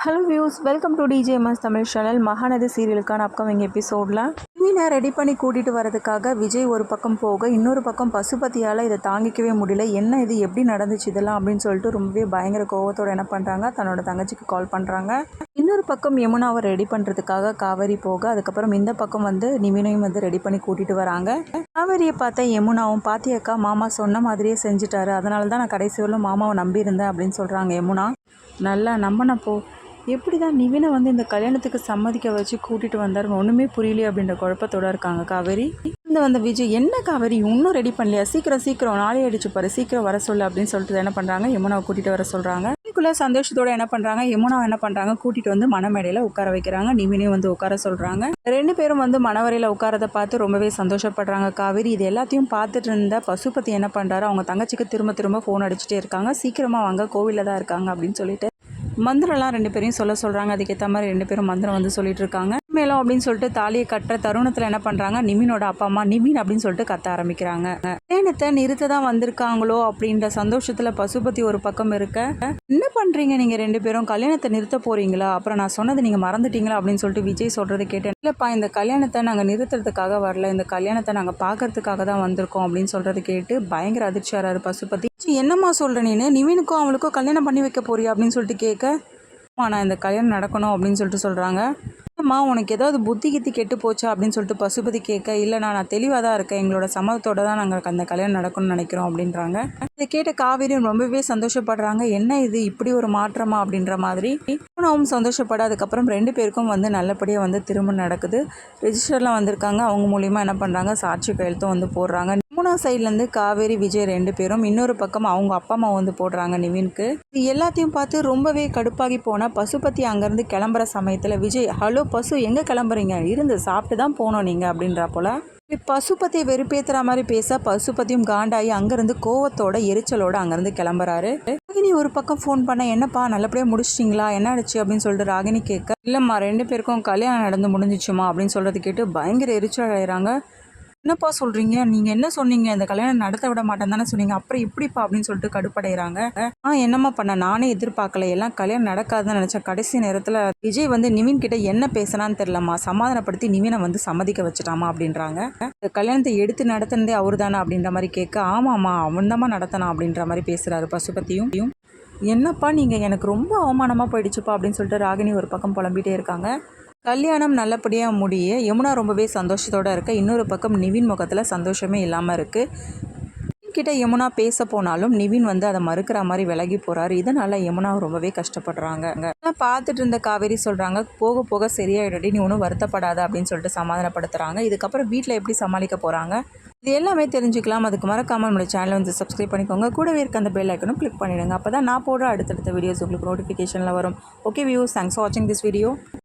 Hello views, welcome to DJMS Tamil channel. Mahanadi சீரியலுக்கான upcoming எபிசோடில் நிவினை ரெடி பண்ணி கூட்டிகிட்டு வரதுக்காக விஜய் ஒரு பக்கம் போக, இன்னொரு பக்கம் பசுபதியால் இதை தாங்கிக்கவே முடியல. என்ன இது, எப்படி நடந்துச்சு இதெல்லாம் அப்படின்னு சொல்லிட்டு ரொம்பவே பயங்கர கோவத்தோடு என்ன பண்ணுறாங்க, தன்னோட தங்கச்சிக்கு கால் பண்ணுறாங்க. இன்னொரு பக்கம் யமுனாவை ரெடி பண்ணுறதுக்காக காவேரி போக, அதுக்கப்புறம் இந்த பக்கம் நிவினையும் ரெடி பண்ணி கூட்டிகிட்டு வராங்க. காவேரியை பார்த்த யமுனாவும், பாத்தியக்கா மாமா சொன்ன மாதிரியே செஞ்சுட்டாரு, அதனால தான் நான் கடைசி வரலும் மாமாவை நம்பியிருந்தேன் அப்படின்னு சொல்கிறாங்க. யமுனா, நல்லா நம்பினப்போ எப்படி தான் நிவினை இந்த கல்யாணத்துக்கு சம்மதிக்க வச்சு கூட்டிகிட்டு வந்தாருங்க, ஒன்றுமே புரியலையே அப்படின்ற குழப்பத்தோடு இருக்காங்க காவேரி. விஜய், என்ன காவேரி இன்னும் ரெடி பண்ணலையா, சீக்கிரம் நாளே அடிச்சு பாரு, சீக்கிரம் வர சொல்லு அப்படின்னு சொல்லிட்டு என்ன பண்ணுறாங்க, யமுனாவை கூட்டிகிட்டு வர சொல்கிறாங்க. இதுக்குள்ளே சந்தோஷத்தோடு என்ன பண்ணுறாங்க, யமுனாவை என்ன பண்ணுறாங்க, கூட்டிகிட்டு மணமேடையில் உட்கார வைக்கிறாங்க. நிவினையும் உட்கார சொல்கிறாங்க. ரெண்டு பேரும் மணவரையில் உட்காரதை பார்த்து ரொம்பவே சந்தோஷப்படுறாங்க காவேரி. இது எல்லாத்தையும் பார்த்துட்டு இருந்த பசுபதி என்ன பண்ணுறாரு, அவங்க தங்கச்சிக்கு திரும்ப ஃபோன் அடிச்சுட்டே இருக்காங்க. சீக்கிரமாக வாங்க, கோவிலில் தான் இருக்காங்க அப்படின்னு சொல்லிட்டு மந்திரம்லாம் ரெண்டு பேரையும் சொல்கிறாங்க. அதுக்கேற்ற மாதிரி ரெண்டு பேரும் மந்திரம் சொல்லிட்டு இருக்காங்க. மேலும் அப்படின்னு சொல்லிட்டு தாலியை கட்டுற தருணத்தில் என்ன பண்ணுறாங்க, நிவினோட அப்பா அம்மா நிவின் அப்படின்னு சொல்லிட்டு கத்த ஆரம்பிக்கிறாங்க. கல்யாணத்தை நிறுத்த தான் வந்திருக்காங்களோ அப்படின்ற சந்தோஷத்தில் பசுபதி ஒரு பக்கம் இருக்க, என்ன பண்ணுறீங்க நீங்கள் ரெண்டு பேரும், கல்யாணத்தை நிறுத்த போகிறீங்களா, அப்புறம் நான் சொன்னது நீங்கள் மறந்துட்டீங்களா அப்படின்னு சொல்லிட்டு விஜய் சொல்கிறது கேட்டேன். இல்லைப்பா, இந்த கல்யாணத்தை நாங்கள் நிறுத்துறதுக்காக வரல, இந்த கல்யாணத்தை நாங்கள் பார்க்கறதுக்காக தான் வந்திருக்கோம் அப்படின்னு சொல்கிறது கேட்டு பயங்கர அதிர்ச்சியாராரு பசுபதி. என்னம்மா சொல்கிற நீ, நிவினுக்கும் அவளுக்கும் கல்யாணம் பண்ணி வைக்க போறியா அப்படின்னு சொல்லிட்டு கேட்க, நான் இந்த கல்யாணம் நடக்கணும் அப்படின்னு சொல்லிட்டு சொல்கிறாங்க. அம்மா, உனக்கு ஏதாவது புத்தி கித்தி கெட்டு போச்சா அப்படின்னு சொல்லிட்டு பசுபதி கேட்க, இல்லைண்ணா நான் தெளிவாக தான் இருக்கேன், எங்களோட சம்மதத்தோடு தான் நாங்கள் அந்த கல்யாணம் நடக்கணும்னு நினைக்கிறோம் அப்படின்றாங்க. இதை கேட்ட காவேரியும் ரொம்பவே சந்தோஷப்படுறாங்க. என்ன இது, இப்படி ஒரு மாற்றமா அப்படின்ற மாதிரி. யமுனாவும் சந்தோஷப்பட, அதுக்கப்புறம் ரெண்டு பேருக்கும் நல்லபடியாக திருமணம் நடக்குது. ரெஜிஸ்டர்லாம் வந்திருக்காங்க. அவங்க மூலியமாக என்ன பண்ணுறாங்க, சாட்சி கையெழுத்தும் போடுறாங்க. யமுனா சைட்லேருந்து காவேரி விஜய் ரெண்டு பேரும், இன்னொரு பக்கம் அவங்க அப்பா அம்மா போடுறாங்க நிவினுக்கு. இது எல்லாத்தையும் பார்த்து ரொம்பவே கடுப்பாகி போனால் பசுபதி அங்கேருந்து கிளம்புற சமயத்தில் விஜய், ஹலோ பசு, எங்கே கிளம்புறீங்க, இருந்து சாப்பிட்டு தான் போனோம் நீங்கள் அப்படின்றா போல. பசுபதியை வெறுப்பேற்றுற மாதிரி பேச, பசுபதியும் காண்டாகி அங்கேருந்து கோவத்தோட எரிச்சலோடு அங்கேருந்து கிளம்புறாரு. ராகினி ஒரு பக்கம் ஃபோன் பண்ண, என்னப்பா நல்லபடியாக முடிச்சிட்டிங்களா, என்ன ஆச்சு அப்படின்னு சொல்லிட்டு ராகினி கேட்க, இல்லைம்மா ரெண்டு பேருக்கும் கல்யாணம் நடந்து முடிஞ்சிச்சுமா அப்படின்னு சொல்கிறது கேட்டு பயங்கர எரிச்சல் ஆகிறாங்க. என்னப்பா சொல்கிறீங்க, நீங்கள் என்ன சொன்னீங்க, இந்த கல்யாணம் நடத்த விட மாட்டேன் தானே சொன்னீங்க, அப்புறம் இப்படிப்பா அப்படின்னு சொல்லிட்டு கடுப்படைகிறாங்க. என்னம்மா பண்ண, நானே எதிர்பார்க்கல, எல்லாம் கல்யாணம் நடக்காதுன்னு நினச்சேன். கடைசி நேரத்தில் விஜய் நிவின் கிட்ட என்ன பேசினான்னு தெரிலம்மா, சமாதானப்படுத்தி நிவினை சம்மதிக்க வச்சுட்டாமா அப்படின்றாங்க. இந்த கல்யாணத்தை எடுத்து நடத்தினதே அவர் தானே அப்படின்ற மாதிரி கேட்க, ஆமாம்மா அவன் தாம்மா நடத்தினா அப்படின்ற மாதிரி பேசுகிறாரு பசுபதியும். என்னப்பா நீங்கள், எனக்கு ரொம்ப அவமானமாக போயிடுச்சுப்பா அப்படின்னு சொல்லிட்டு ராகினி ஒரு பக்கம் புலம்பிகிட்டே இருக்காங்க. கல்யாணம் நல்லபடியாக முடிய யமுனா ரொம்பவே சந்தோஷத்தோடு இருக்க, இன்னொரு பக்கம் நிவின் முகத்தில் சந்தோஷமே இல்லாமல் இருக்குது. கிட்ட யமுனா பேச போனாலும் நிவின் அதை மறுக்கிற மாதிரி விலகி போகிறாரு. இதனால் யமுனா ரொம்பவே கஷ்டப்படுறாங்க. பார்த்துட்டு இருந்த காவேரி சொல்கிறாங்க, போக போக சரியாயிடுடி, நீ ஒன்றும் வருத்தப்படாத அப்படின்னு சொல்லிட்டு சமாதானப்படுத்துகிறாங்க. இதுக்கப்புறம் வீட்டில் எப்படி சமாளிக்க போகிறாங்க, இது எல்லாமே தெரிஞ்சுக்கலாம். அதுக்கு மறக்காமல் நம்மளோட சேனலை சப்ஸ்கிரைப் பண்ணிக்கோங்க. கூடவே இருக்க அந்த பெல் ஐக்கனும் கிளிக் பண்ணிடுங்க. அப்போ தான் நான் போடுற அடுத்தடுத்த வீடியோஸ் உங்களுக்கு நோட்டிஃபிகேஷனில் வரும். ஓகே வியூஸ், தேங்க்ஸ் ஃபார் வாட்சிங் திஸ் வீடியோ.